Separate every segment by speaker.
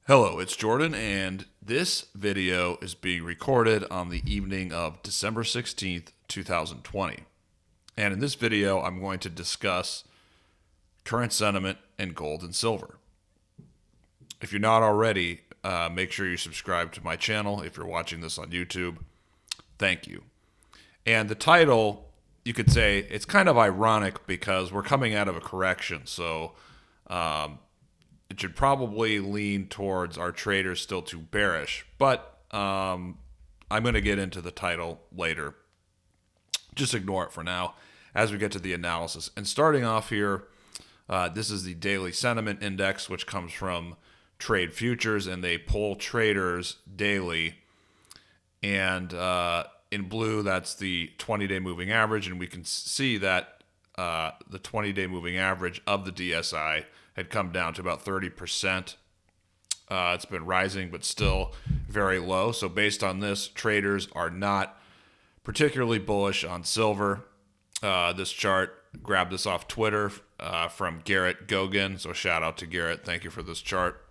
Speaker 1: Hello, it's Jordan, and this video is being recorded on the evening of December 16th, 2020. And in this video, I'm going to discuss current sentiment in gold and silver. If you're not already, make sure you subscribe to my channel. If you're watching this on YouTube, thank you. And the title, you could say, it's kind of ironic because we're coming out of a correction. So, it should probably lean towards our traders still too bearish, but I'm going to get into the title later. Just ignore it for now as we get to the analysis. And starting off here, this is the daily sentiment index, which comes from Trade Futures, and they poll traders daily. And in blue, that's the 20-day moving average, and we can see that the 20-day moving average of the DSI had come down to about 30%. It's been rising, but still very low. So based on this, traders are not particularly bullish on silver. This chart, grabbed this off Twitter from Garrett Gogan. So shout out to Garrett. Thank you for this chart.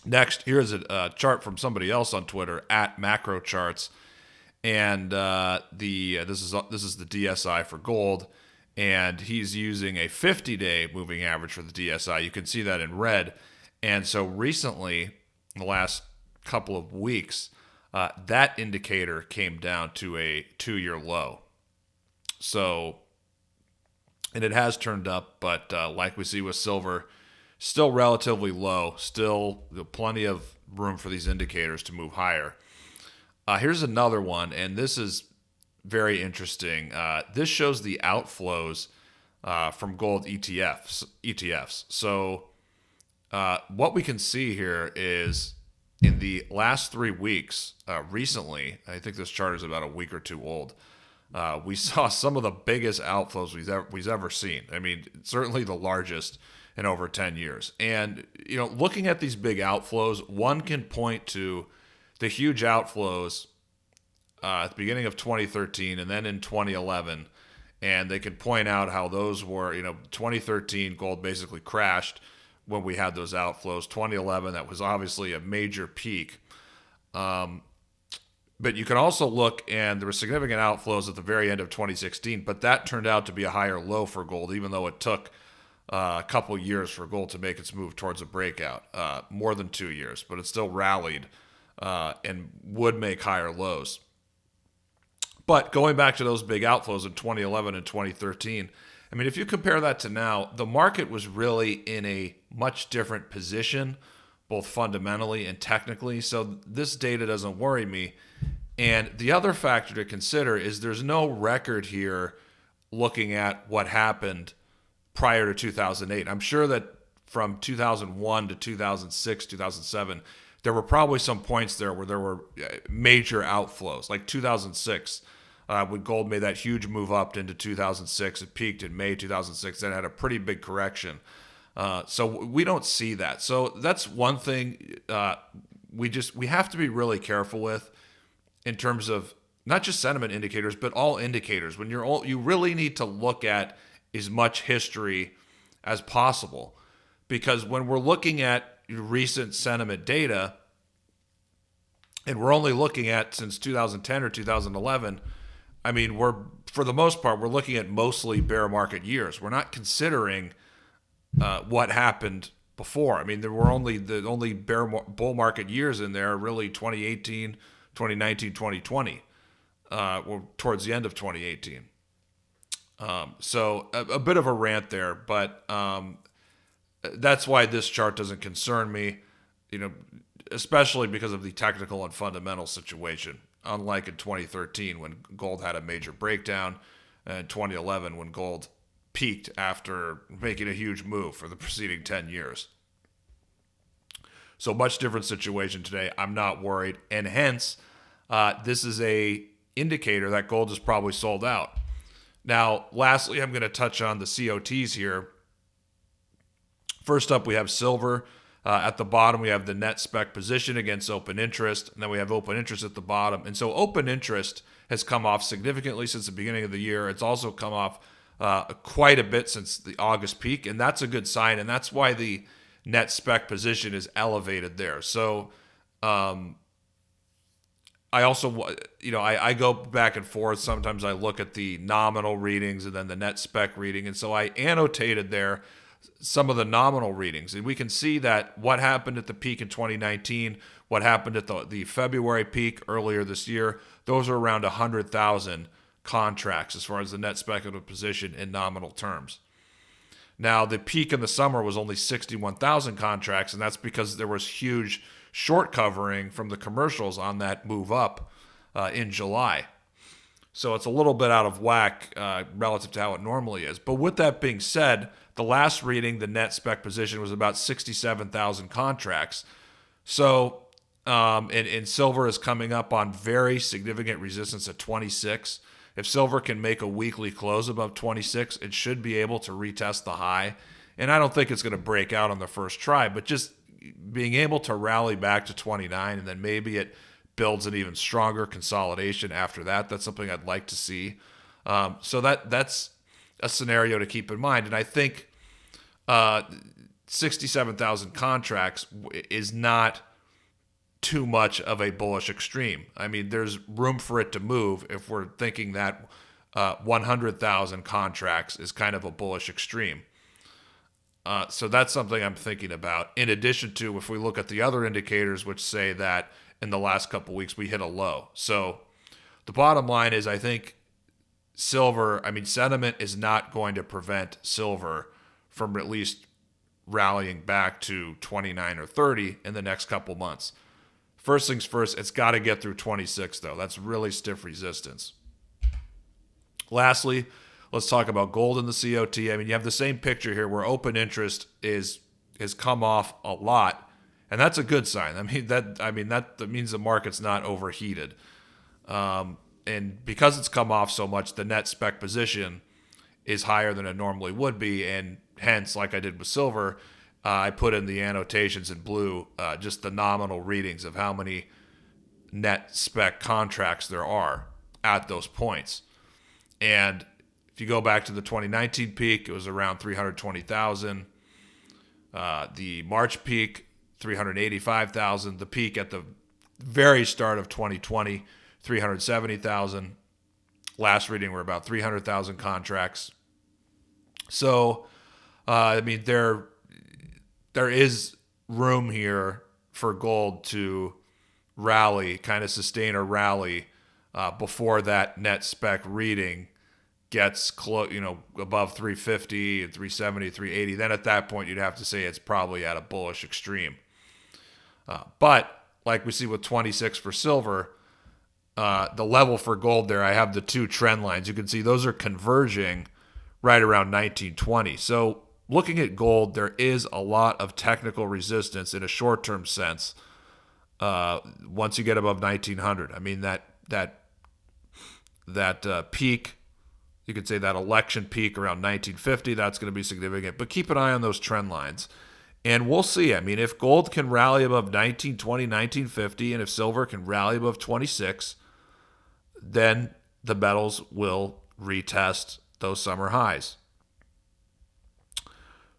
Speaker 1: Next, here's a chart from somebody else on Twitter at Macro Charts, and this is the DSI for gold. And he's using a 50-day moving average for the DSI. You can see that in red. And so recently, in the last couple of weeks, that indicator came down to a 2-year low. So, and it has turned up, but like we see with silver, still relatively low. Still plenty of room for these indicators to move higher. Here's another one, and this is very interesting. This shows the outflows from gold ETFs. So what we can see here is in the last 3 weeks, recently, I think this chart is about a week or two old, we saw some of the biggest outflows we've ever seen. I mean, certainly the largest in over 10 years. And, looking at these big outflows, one can point to the huge outflows at the beginning of 2013 and then in 2011, and they could point out how those were, 2013 gold basically crashed when we had those outflows. 2011, that was obviously a major peak. But you can also look, and there were significant outflows at the very end of 2016, but that turned out to be a higher low for gold, even though it took a couple years for gold to make its move towards a breakout, more than 2 years, but it still rallied and would make higher lows. But going back to those big outflows in 2011 and 2013, I mean, if you compare that to now, the market was really in a much different position, both fundamentally and technically. So this data doesn't worry me. And the other factor to consider is there's no record here looking at what happened prior to 2008. I'm sure that from 2001 to 2006, 2007, there were probably some points there where there were major outflows, like 2006. When gold made that huge move up into 2006, it peaked in May 2006, then had a pretty big correction. So we don't see that. So that's one thing we have to be really careful with in terms of not just sentiment indicators, but all indicators. When you really need to look at as much history as possible, because when we're looking at recent sentiment data, and we're only looking at since 2010 or 2011. I mean, for the most part, we're looking at mostly bear market years. We're not considering what happened before. I mean, there were only bull market years in there, really 2018, 2019, 2020, towards the end of 2018. So a bit of a rant there, but that's why this chart doesn't concern me, especially because of the technical and fundamental situation. Unlike in 2013 when gold had a major breakdown, and 2011 when gold peaked after making a huge move for the preceding 10 years. So much different situation today. I'm not worried, and hence this is a indicator that gold is probably sold out. Now, lastly, I'm going to touch on the CoTs here. First up, we have silver. At the bottom, we have the net spec position against open interest, and then we have open interest at the bottom. And so open interest has come off significantly since the beginning of the year. It's also come off quite a bit since the August peak, and that's a good sign. And that's why the net spec position is elevated there. So I also, I go back and forth. Sometimes I look at the nominal readings and then the net spec reading. And so I annotated there some of the nominal readings. And we can see that what happened at the peak in 2019, what happened at the February peak earlier this year, those are around 100,000 contracts as far as the net speculative position in nominal terms. Now, the peak in the summer was only 61,000 contracts, and that's because there was huge short covering from the commercials on that move up in July. So it's a little bit out of whack relative to how it normally is. But with that being said, the last reading, the net spec position was about 67,000 contracts. So, and silver is coming up on very significant resistance at 26. If silver can make a weekly close above 26, it should be able to retest the high. And I don't think it's going to break out on the first try, but just being able to rally back to 29 and then maybe it builds an even stronger consolidation after that. That's something I'd like to see. So that's a scenario to keep in mind. And I think 67,000 contracts is not too much of a bullish extreme. I mean, there's room for it to move if we're thinking that 100,000 contracts is kind of a bullish extreme. So that's something I'm thinking about. In addition to, if we look at the other indicators, which say that in the last couple of weeks we hit a low. So the bottom line is, I think sentiment is not going to prevent silver from at least rallying back to 29 or 30 in the next couple months. First things first, it's got to get through 26, though. That's really stiff resistance. Lastly, let's talk about gold in the CoT. I mean, you have the same picture here where open interest has come off a lot, and that's a good sign. That means the market's not overheated. And because it's come off so much, the net spec position is higher than it normally would be, and hence, like I did with silver, I put in the annotations in blue just the nominal readings of how many net spec contracts there are at those points. And if you go back to the 2019 peak, it was around 320,000. The March peak, 385,000. The peak at the very start of 2020, 370,000. Last reading were about 300,000 contracts. So, there is room here for gold to rally, kind of sustain a rally before that net spec reading gets above 350 and 370, 380. Then at that point, you'd have to say it's probably at a bullish extreme. But like we see with 26 for silver, the level for gold there, I have the two trend lines. You can see those are converging right around 1920. So looking at gold, there is a lot of technical resistance in a short-term sense once you get above 1900. I mean, that peak, you could say that election peak around 1950, that's going to be significant. But keep an eye on those trend lines. And we'll see. I mean, if gold can rally above 1920, 1950, and if silver can rally above 26, then the metals will retest those summer highs.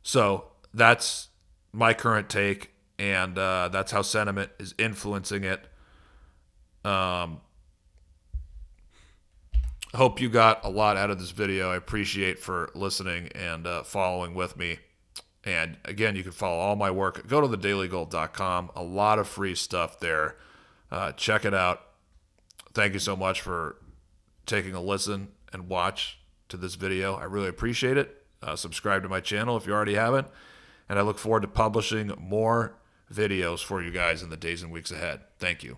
Speaker 1: So that's my current take, and that's how sentiment is influencing it. Hope you got a lot out of this video. I appreciate for listening and following with me. And again, you can follow all my work. Go to TheDailyGold.com. A lot of free stuff there. Check it out. Thank you so much for taking a listen and watch to this video. I really appreciate it. Subscribe to my channel if you already haven't. And I look forward to publishing more videos for you guys in the days and weeks ahead. Thank you.